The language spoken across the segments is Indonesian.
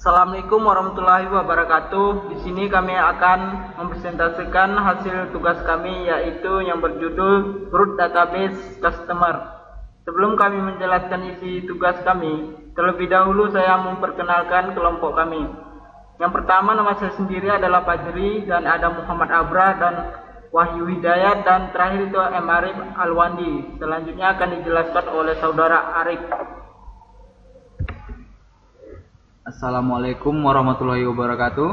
Assalamualaikum warahmatullahi wabarakatuh. Di sini kami akan mempresentasikan hasil tugas kami, yaitu yang berjudul Root Database Customer. Sebelum kami menjelaskan isi tugas kami, terlebih dahulu saya memperkenalkan kelompok kami. Yang pertama, nama saya sendiri adalah Fajri, dan ada Muhammad Abra dan Wahyu Hidayat, dan terakhir itu M. Arif Alwandi. Selanjutnya akan dijelaskan oleh saudara Arif. Assalamualaikum warahmatullahi wabarakatuh.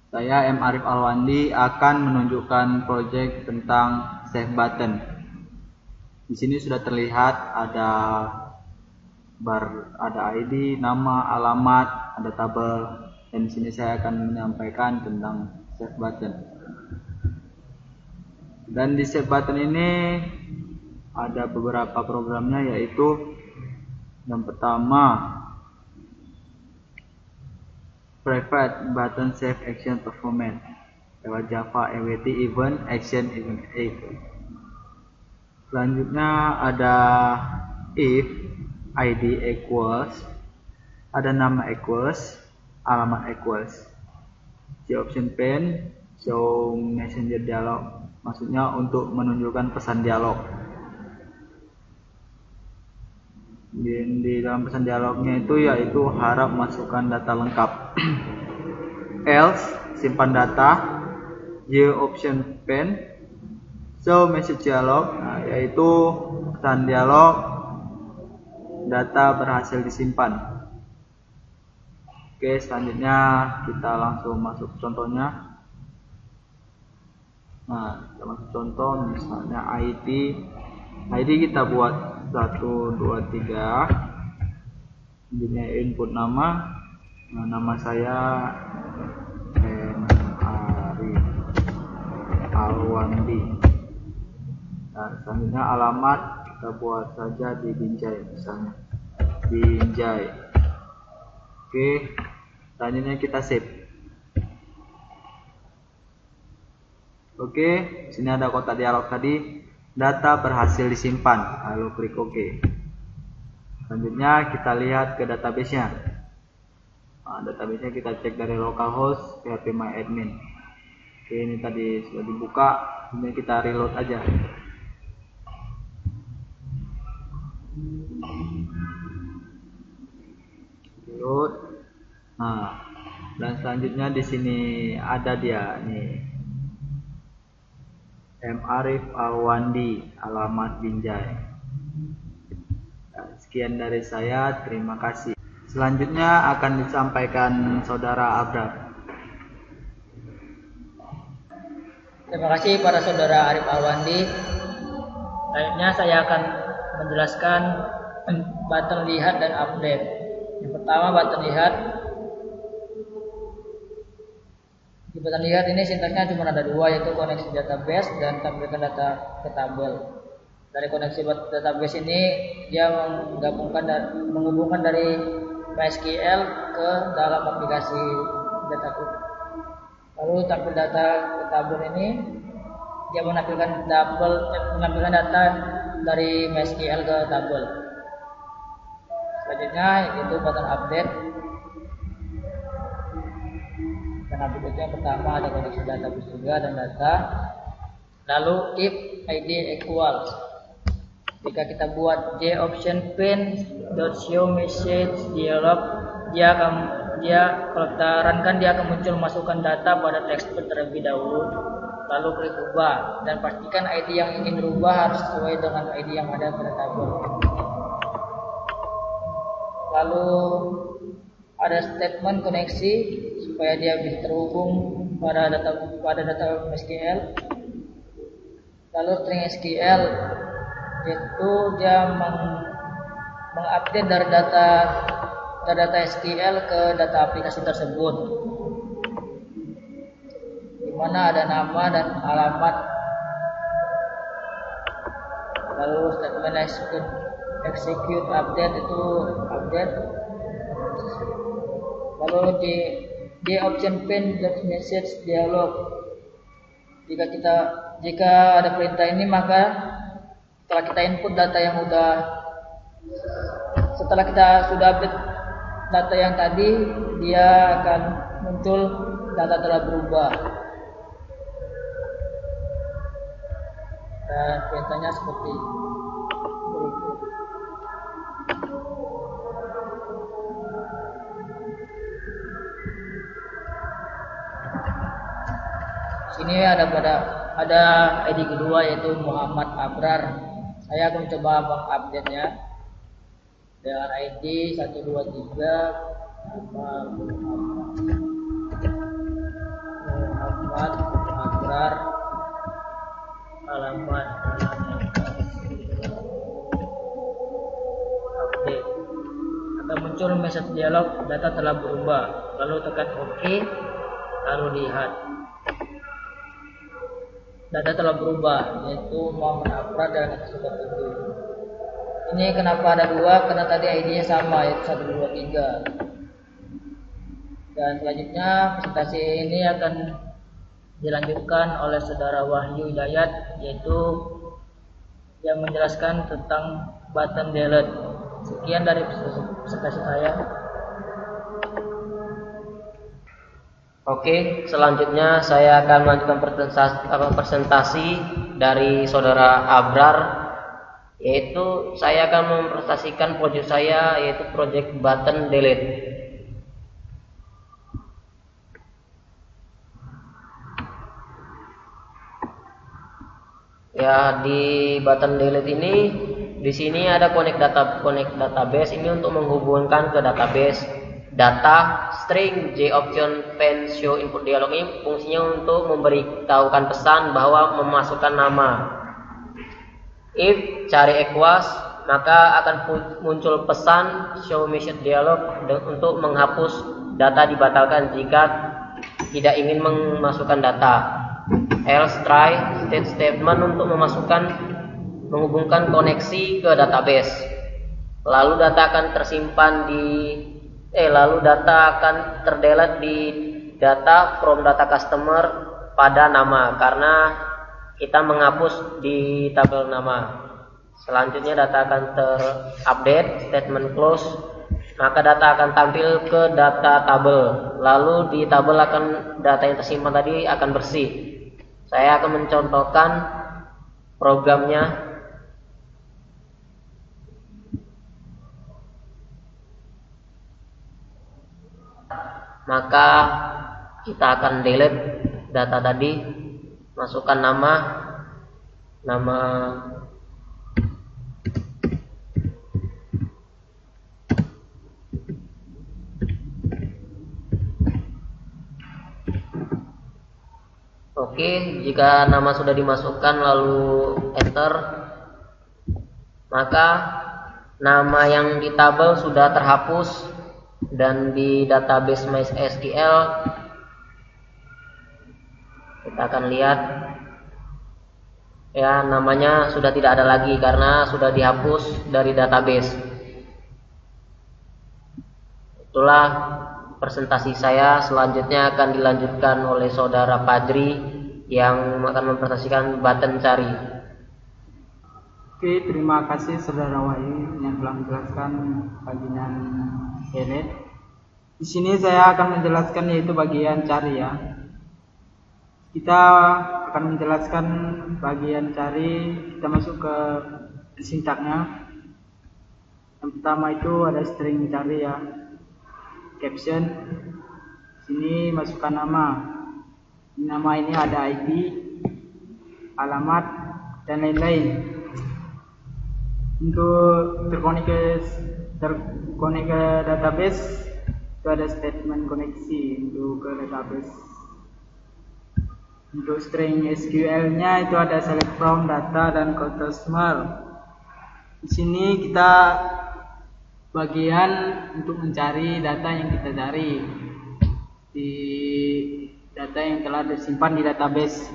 Saya M. Arif Alwandi akan menunjukkan proyek tentang save button. Di sini sudah terlihat ada ID, nama, alamat, ada tabel, dan di sini saya akan menyampaikan tentang save button. Dan di save button ini ada beberapa programnya, yaitu yang pertama Private Button Save Action Performance lewat Java EWT Event Action Event If. Selanjutnya ada if ID equals, ada nama equals, alamat equals. J option pane show messenger dialog, maksudnya untuk menunjukkan pesan dialog. Di dalam pesan dialognya itu yaitu harap masukkan data lengkap. Else simpan data. J option pane show message dialog, yaitu pesan dialog data berhasil disimpan. Oke, selanjutnya kita langsung masuk contohnya. Kita masuk contoh, misalnya ID kita buat 1, 2, 3. Selanjutnya input nama. Nama saya M. Arif Alwandi. Selanjutnya alamat kita buat saja di Binjai, misalnya Binjai. Oke, selanjutnya kita save. Oke, sini ada kotak dialog tadi. Data berhasil disimpan, lalu klik OK. Selanjutnya kita lihat ke database-nya. Database-nya kita cek dari localhost phpMyAdmin. Oke, ini tadi sudah dibuka, kemudian kita reload aja. Reload. Dan selanjutnya di sini ada dia nih. M. Arif Alwandi, alamat Binjai. Sekian dari saya, terima kasih. Selanjutnya akan disampaikan saudara Abrar. Terima kasih pada saudara Arif Alwandi. Selanjutnya saya akan menjelaskan button lihat dan update. Yang pertama, button lihat. Di button lihat ini sintaksnya cuma ada dua, yaitu koneksi database dan tampilkan data ke tabel. Dari koneksi database ini dia menghubungkan dari MySQL ke dalam aplikasi Dataqook. Lalu tampil data ke tabel ini dia menampilkan data dari MySQL ke tabel. Selanjutnya itu button update. Update yang pertama ada koneksi database juga dan data. Lalu if ID equals, jika kita buat J option pane .show message dialog, dia kalau kita runkan dia akan muncul masukkan data pada tekstur terlebih dahulu, lalu klik ubah dan pastikan ID yang ingin berubah harus sesuai dengan ID yang ada pada tabel. Lalu ada statement koneksi supaya dia bisa terhubung pada data SQL. Lalu string SQL yaitu dia mengupdate dari data SQL ke data aplikasi tersebut, di mana ada nama dan alamat. Lalu statement execute update itu update. Lalu di option pane message dialog, jika ada perintah ini, maka setelah kita input data yang setelah kita sudah update data yang tadi dia akan muncul data telah berubah. Dan perintahnya seperti berikut. Sini ada ID kedua yaitu Muhammad Abrar. Saya akan coba mengupdate-nya dengan ID 123 Muhammad Abrar, alamat update. Akan muncul message dialog, data telah berubah. Lalu tekan OK, lalu lihat. Data telah berubah, yaitu Muhammad Abrar dan atas seperti itu. Ini kenapa ada dua? Karena tadi ID-nya sama, yaitu 123. Dan selanjutnya presentasi ini akan dilanjutkan oleh saudara Wahyu Hidayat, yaitu yang menjelaskan tentang button delete. Sekian dari presentasi saya. Oke, selanjutnya saya akan melanjutkan presentasi dari saudara Abrar, yaitu saya akan mempresentasikan project saya, yaitu project button delete. Ya, di button delete ini di sini ada connect database ini untuk menghubungkan ke database. Data string J option pen show input dialog ini fungsinya untuk memberitahukan pesan bahwa memasukkan nama. If cari equals, maka akan muncul pesan show message dialog untuk menghapus data dibatalkan jika tidak ingin memasukkan data. Else try statement untuk menghubungkan koneksi ke database. Lalu data akan terdelete di data from data customer pada nama karena kita menghapus di tabel nama. Selanjutnya data akan terupdate, statement close, maka data akan tampil ke data tabel. Lalu di tabel data yang tersimpan tadi akan bersih. Saya akan mencontohkan programnya. Maka kita akan delete data tadi, masukkan nama Oke, jika nama sudah dimasukkan lalu enter, maka nama yang di tabel sudah terhapus. Dan di database MySQL kita akan lihat ya, namanya sudah tidak ada lagi karena sudah dihapus dari database. Itulah presentasi saya. Selanjutnya akan dilanjutkan oleh saudara Padri yang akan mempresentasikan button cari. Oke, terima kasih saudara Wahyu yang telah menjelaskan bagian delete. Di sini saya akan menjelaskan yaitu bagian cari ya. Kita akan menjelaskan bagian cari. Kita masuk ke sintaknya. Yang pertama itu ada string cari ya. Caption. Sini masukkan nama. Nama ini ada ID, alamat dan lain-lain. Untuk terkonek ke database itu ada statement koneksi untuk ke database. Untuk string SQL-nya itu ada select from, data dan customer. Di sini kita bagian untuk mencari data yang kita cari di data yang telah disimpan di database.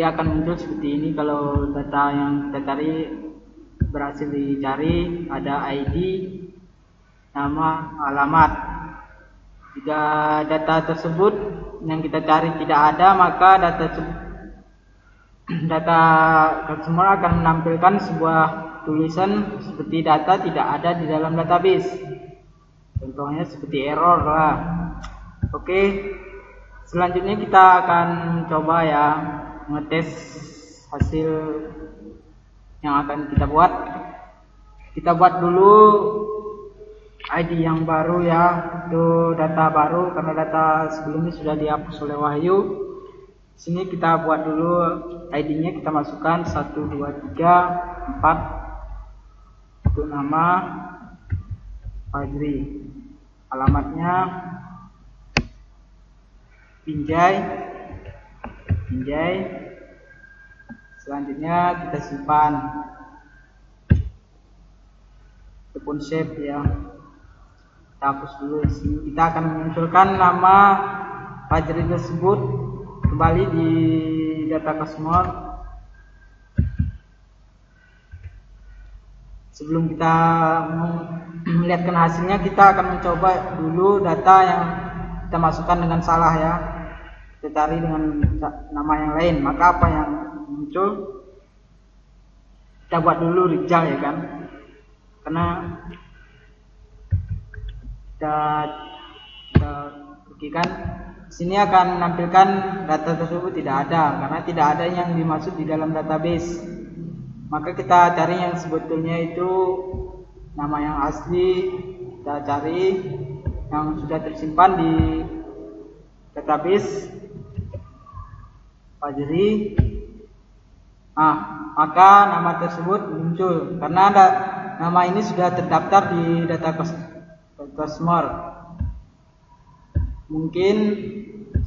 Dia akan muncul seperti ini kalau data yang kita cari berhasil dicari, ada ID, nama, alamat. Jika data tersebut yang kita cari tidak ada, maka data customer akan menampilkan sebuah tulisan seperti data tidak ada di dalam database. Contohnya seperti error lah. Oke, selanjutnya kita akan coba ya ngetes hasil yang akan kita buat. Kita buat dulu ID yang baru ya, itu data baru karena data sebelumnya sudah dihapus oleh Wahyu. Sini kita buat dulu ID-nya, kita masukkan 1, 2, 3, 4 untuk nama Fajri, alamatnya Binjai. Selanjutnya kita simpan ataupun save ya. Kita hapus dulu di sini. Kita akan memunculkan nama Fajri tersebut kembali di data customer. Sebelum kita melihatkan hasilnya, kita akan mencoba dulu data yang kita masukkan dengan salah ya. Kita cari dengan nama yang lain, maka apa yang muncul kita buat dulu Rijal ya kan, karena kita buktikan sini akan menampilkan data tersebut tidak ada karena tidak ada yang dimaksud di dalam database. Maka kita cari yang sebetulnya itu nama yang asli, kita cari yang sudah tersimpan di database Fajri. Maka nama tersebut muncul karena ada nama ini sudah terdaftar di data customer. Mungkin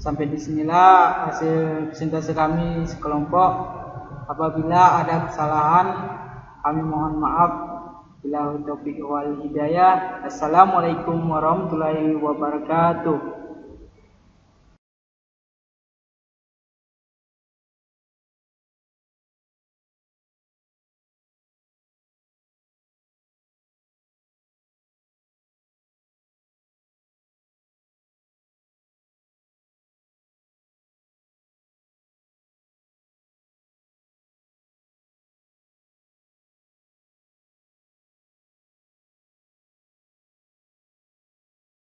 sampai di sinilah hasil presentasi kami sekelompok. Apabila ada kesalahan, kami mohon maaf. Bila taufiq wal hidayah. Assalamualaikum warahmatullahi wabarakatuh.